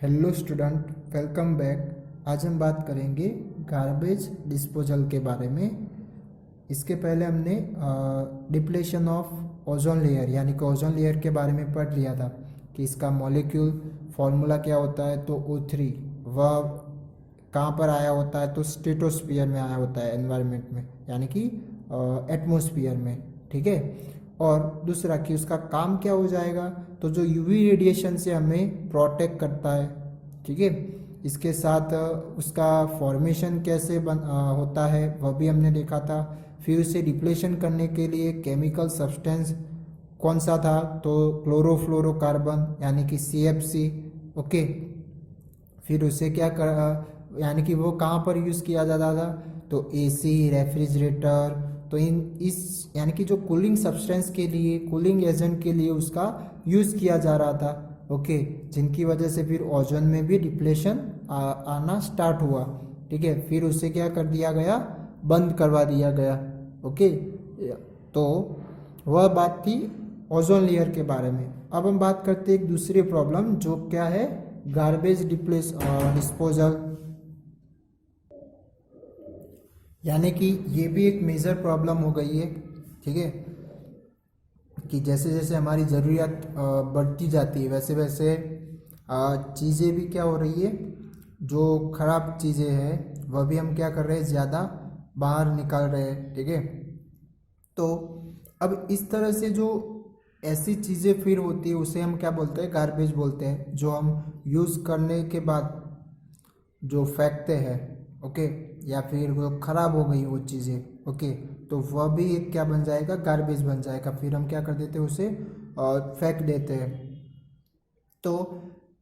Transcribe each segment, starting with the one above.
Hello student, welcome back. आज हम बात करेंगे गार्बेज डिस्पोजल के बारे में। इसके पहले हमने डिप्लेशन ऑफ ओजोन लेयर यानी कि ओजोन लेयर के बारे में पढ़ लिया था कि इसका मॉलिक्यूल फॉर्मूला क्या होता है। तो O3 वह कहाँ पर आया होता है, तो स्ट्रेटोस्फीयर में आया होता है, एनवायरनमेंट में यानी कि एटमॉस्फेयर में। ठीक है। और दूसरा कि उसका काम क्या हो जाएगा, तो जो यूवी रेडिएशन से हमें प्रोटेक्ट करता है। ठीक है। इसके साथ उसका फॉर्मेशन कैसे होता है वह भी हमने देखा था। फिर उसे डिप्लेशन करने के लिए केमिकल सब्सटेंस कौन सा था, तो क्लोरोफ्लोरोकार्बन यानी कि CFC। ओके। फिर उसे क्या कर यानी कि वो कहाँ पर यूज़ किया जाता था, तो AC, रेफ्रिजरेटर। तो इस यानी कि जो कूलिंग सब्सटेंस के लिए, कूलिंग एजेंट के लिए उसका यूज़ किया जा रहा था। ओके। जिनकी वजह से फिर ओजोन में भी डिप्लेशन आना स्टार्ट हुआ। ठीक है। फिर उसे क्या कर दिया गया, बंद करवा दिया गया। ओके। तो वह बात थी ओजोन लेयर के बारे में। अब हम बात करते हैं एक दूसरी प्रॉब्लम, जो क्या है, गार्बेज डिस्पोजल। यानी कि ये भी एक मेजर प्रॉब्लम हो गई है। ठीक है। कि जैसे जैसे हमारी ज़रूरियात बढ़ती जाती है, वैसे वैसे चीज़ें भी क्या हो रही है, जो ख़राब चीज़ें हैं वह भी हम क्या कर रहे हैं, ज़्यादा बाहर निकाल रहे हैं। ठीक है। तो अब इस तरह से जो ऐसी चीज़ें फिर होती है उसे हम क्या बोलते हैं, गार्बेज बोलते हैं। जो हम यूज़ करने के बाद जो फेंकते हैं, ओके, या फिर वो ख़राब हो गई वो चीज़ें, ओके, तो वह भी एक क्या बन जाएगा, गार्बेज बन जाएगा। फिर हम क्या कर देते हैं, उसे फेंक देते हैं। तो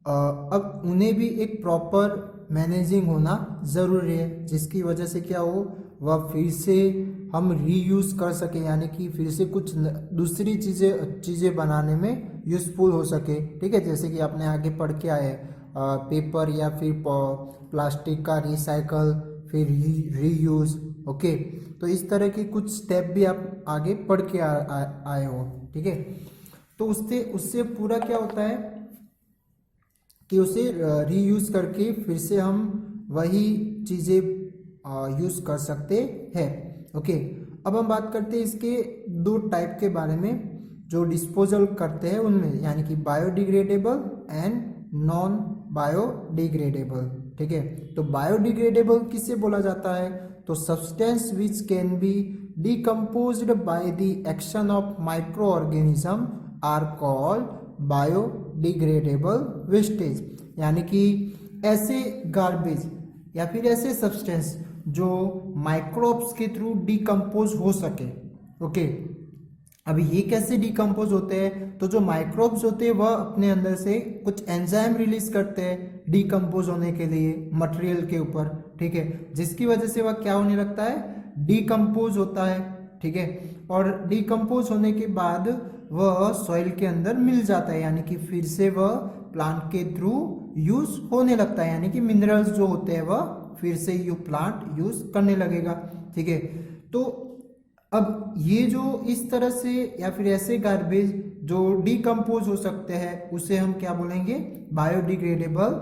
अब उन्हें भी एक प्रॉपर मैनेजिंग होना ज़रूरी है, जिसकी वजह से क्या हो, वह फिर से हम रीयूज़ कर सके, यानी कि फिर से कुछ दूसरी चीज़ें बनाने में यूज़फुल हो सके। ठीक है। जैसे कि आपने आगे पढ़ के आए पेपर या फिर प्लास्टिक का रिसाइकल, फिर रीयूज़। ओके। तो इस तरह के कुछ स्टेप भी आप आगे पढ़ के आए हो। ठीक है। तो उससे उससे पूरा क्या होता है कि उसे रीयूज़ करके फिर से हम वही चीज़ें यूज़ कर सकते हैं। ओके। अब हम बात करते हैं इसके दो टाइप के बारे में जो डिस्पोजल करते हैं उनमें, यानी कि बायोडिग्रेडेबल एंड नॉन बायोडिग्रेडेबल। ठीक है। तो बायोडिग्रेडेबल किसे बोला जाता है, तो substance which can be decomposed by the action of micro organism are called biodegradable wastage. यानी कि ऐसे गार्बेज या फिर ऐसे सब्सटेंस जो माइक्रोब्स के थ्रू डिकम्पोज हो सके। ओके। अब ये कैसे डिकम्पोज होते हैं, तो जो माइक्रोब्स होते हैं वह अपने अंदर से कुछ एंजाइम रिलीज करते हैं डिकम्पोज होने के लिए मटेरियल के ऊपर। ठीक है। जिसकी वजह से वह क्या होने लगता है, डिकम्पोज होता है। ठीक है। और डिकम्पोज होने के बाद वह सॉइल के अंदर मिल जाता है, यानी कि फिर से वह प्लांट के थ्रू यूज होने लगता है, यानी कि मिनरल्स जो होते हैं वह फिर से यू प्लांट यूज करने लगेगा। ठीक है। तो अब ये जो इस तरह से या फिर ऐसे गार्बेज जो डिकम्पोज हो सकते हैं उसे हम क्या बोलेंगे, बायोडिग्रेडेबल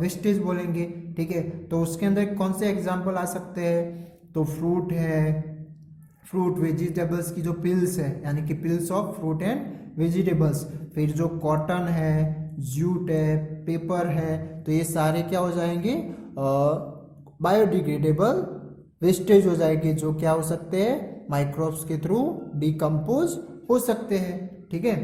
वेस्टेज बोलेंगे। ठीक है। तो उसके अंदर कौन से एग्जाम्पल आ सकते हैं, तो फ्रूट है, फ्रूट वेजिटेबल्स की जो पिल्स है, यानी कि pills of fruit and vegetables. फिर जो कॉटन है, जूट है, पेपर है, तो ये सारे क्या हो जाएंगे, बायोडिग्रेडेबल वेस्टेज हो जाएंगे, जो क्या हो सकते हैं, माइक्रोब्स के थ्रू डिकम्पोज हो सकते हैं। ठीक है।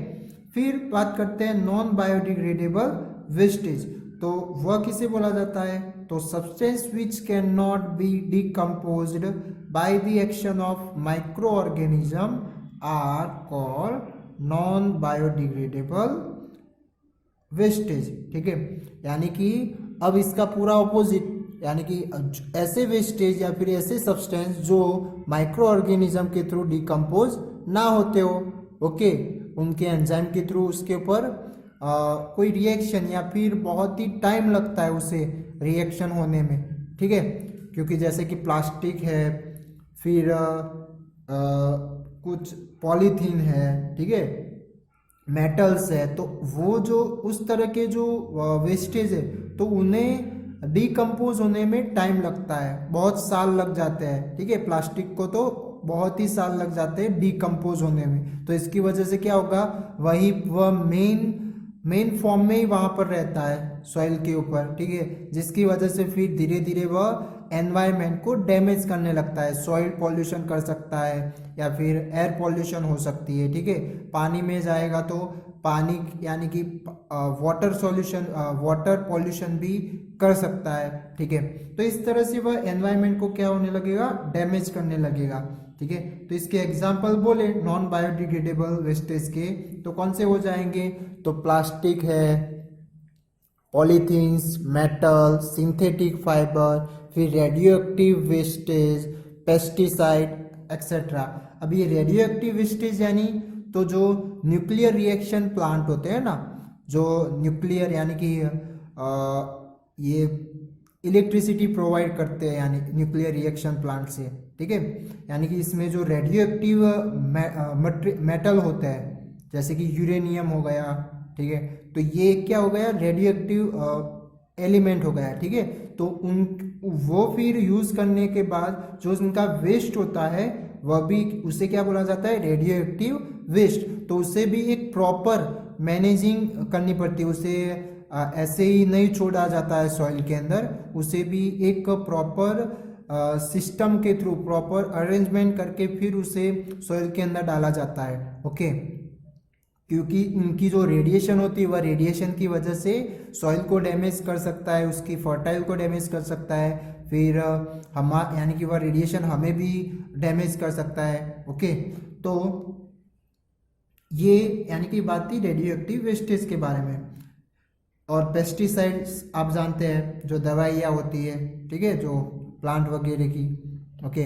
फिर बात करते हैं नॉन बायोडिग्रेडेबल वेस्टेज। तो वह किसे बोला जाता है, तो substance which can not be decomposed by the action of micro organism are called non biodegradable wastage. ठीक है। यानी कि अब इसका पूरा ऑपोजिट, यानी कि ऐसे वेस्टेज या फिर ऐसे सब्सटेंस जो माइक्रो ऑर्गेनिज्म के थ्रू डिकम्पोज ना होते हो, ओके, उनके एंजाइम के थ्रू उसके ऊपर कोई रिएक्शन या फिर बहुत ही टाइम लगता है उसे रिएक्शन होने में। ठीक है। क्योंकि जैसे कि प्लास्टिक है, फिर कुछ पॉलीथीन है, ठीक है, मेटल्स है, तो वो जो उस तरह के जो वेस्टेज है तो उन्हें डिकम्पोज होने में टाइम लगता है, बहुत साल लग जाते हैं। ठीक है, प्लास्टिक को तो बहुत ही साल लग जाते हैं डिकम्पोज होने में। तो इसकी वजह से क्या होगा, वही वह मेन फॉर्म में ही वहां पर रहता है सॉइल के ऊपर। ठीक है, जिसकी वजह से फिर धीरे धीरे वह एनवायरनमेंट को डैमेज करने लगता है। सॉइल पॉल्यूशन कर सकता है या फिर एयर पॉल्यूशन हो सकती है। ठीक है, पानी में जाएगा तो पानी यानी कि वाटर पॉल्यूशन भी कर सकता है। ठीक है, तो इस तरह से वह एनवायरनमेंट को क्या होने लगेगा, डैमेज करने लगेगा। ठीक है, तो इसके एग्जाम्पल बोले नॉन बायोडिग्रेडेबल वेस्टेज के तो कौन से हो जाएंगे, तो प्लास्टिक है, पॉलीथीन्स, मेटल, सिंथेटिक फाइबर, फिर radio active wastage, pesticide etcetera. अब ये रेडियो एक्टिव वेस्टेज यानी तो जो न्यूक्लियर रिएक्शन प्लांट होते हैं ना, जो न्यूक्लियर यानी कि ये इलेक्ट्रिसिटी प्रोवाइड करते हैं यानी न्यूक्लियर रिएक्शन प्लांट से। ठीक है, यानी कि इसमें जो रेडियो एक्टिव मेटल होता है जैसे कि यूरेनियम हो गया। ठीक है, तो ये क्या हो गया, रेडियो एक्टिव एलिमेंट हो गया। ठीक है, तो वो फिर यूज करने के बाद जो उनका वेस्ट होता है वह भी उसे क्या बोला जाता है, रेडियो एक्टिव वेस्ट। तो उसे भी एक प्रॉपर मैनेजिंग करनी पड़ती है, उसे ऐसे ही नहीं छोड़ा जाता है सॉइल के अंदर, उसे भी एक प्रॉपर सिस्टम के थ्रू प्रॉपर अरेंजमेंट करके फिर उसे सॉइल के अंदर डाला जाता है। ओके, क्योंकि इनकी जो रेडिएशन होती है वह रेडिएशन की वजह से सॉइल को डैमेज कर सकता है, उसकी फर्टाइल को डैमेज कर सकता है, फिर हम यानी कि वह रेडिएशन हमें भी डैमेज कर सकता है। ओके, तो ये यानी कि बात थी रेडियो एक्टिव वेस्टेज के बारे में। और पेस्टिसाइड्स आप जानते हैं, जो दवाइयाँ होती है, ठीक है, जो प्लांट वगैरह की। ओके,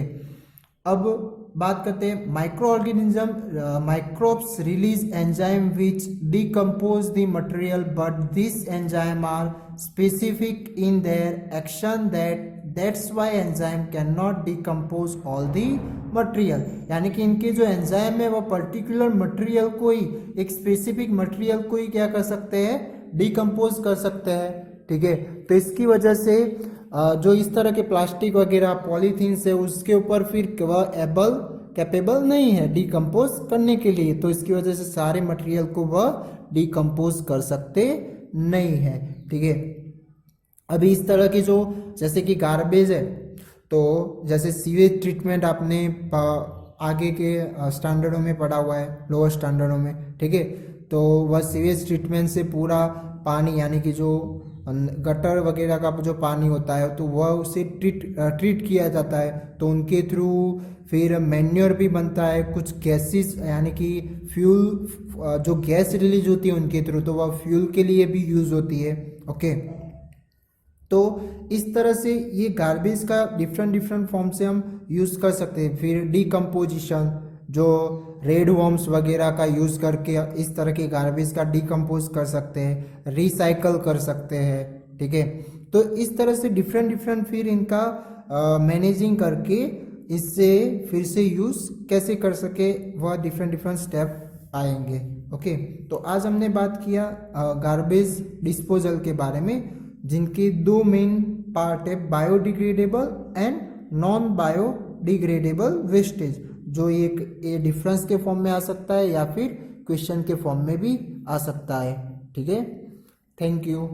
अब बात करते हैं micro organism. Microbes release enzyme which decompose the material, but this enzyme are specific in their action that's why enzyme can not decompose all the material. यानी कि इनके जो एंजाइम है वह पर्टिकुलर मटेरियल को ही, एक स्पेसिफिक मटेरियल को ही क्या कर सकते हैं, डिकम्पोज कर सकते हैं। ठीक है, तो इसकी वजह से जो इस तरह के प्लास्टिक वगैरह पॉलीथीन से उसके ऊपर फिर वह कैपेबल नहीं है डिकम्पोज करने के लिए, तो इसकी वजह से सारे मटेरियल को वह डिकम्पोज कर सकते नहीं है। ठीक है, अभी इस तरह की जो जैसे कि गार्बेज है, तो जैसे सीवेज ट्रीटमेंट आपने आगे के स्टैंडर्डों में पढ़ा हुआ है, लोअर स्टैंडर्डों में। ठीक है, तो वह सीवेज ट्रीटमेंट से पूरा पानी यानी कि जो गटर वगैरह का जो पानी होता है तो वह उसे ट्रीट किया जाता है, तो उनके थ्रू फिर मैन्योर भी बनता है, कुछ गैसेस यानी कि फ्यूल, जो गैस रिलीज होती है उनके थ्रू, तो वह फ्यूल के लिए भी यूज होती है। ओके, तो इस तरह से ये गार्बेज का डिफरेंट फॉर्म से हम यूज कर सकते हैं। फिर डिकम्पोजिशन, जो रेड वर्म्स वगैरह का यूज करके इस तरह के गार्बेज का डिकम्पोज कर सकते हैं, रिसाइकल कर सकते हैं। ठीक है, तो इस तरह से डिफरेंट फिर इनका मैनेजिंग करके इससे फिर से यूज कैसे कर सके वह डिफरेंट स्टेप आएंगे। ओके, तो आज हमने बात किया गार्बेज डिस्पोजल के बारे में, जिनके दो मेन पार्ट है, biodegradable and non biodegradable wastage, जो एक ये डिफरेंस के फॉर्म में आ सकता है या फिर क्वेश्चन के फॉर्म में भी आ सकता है। ठीक है, थैंक यू।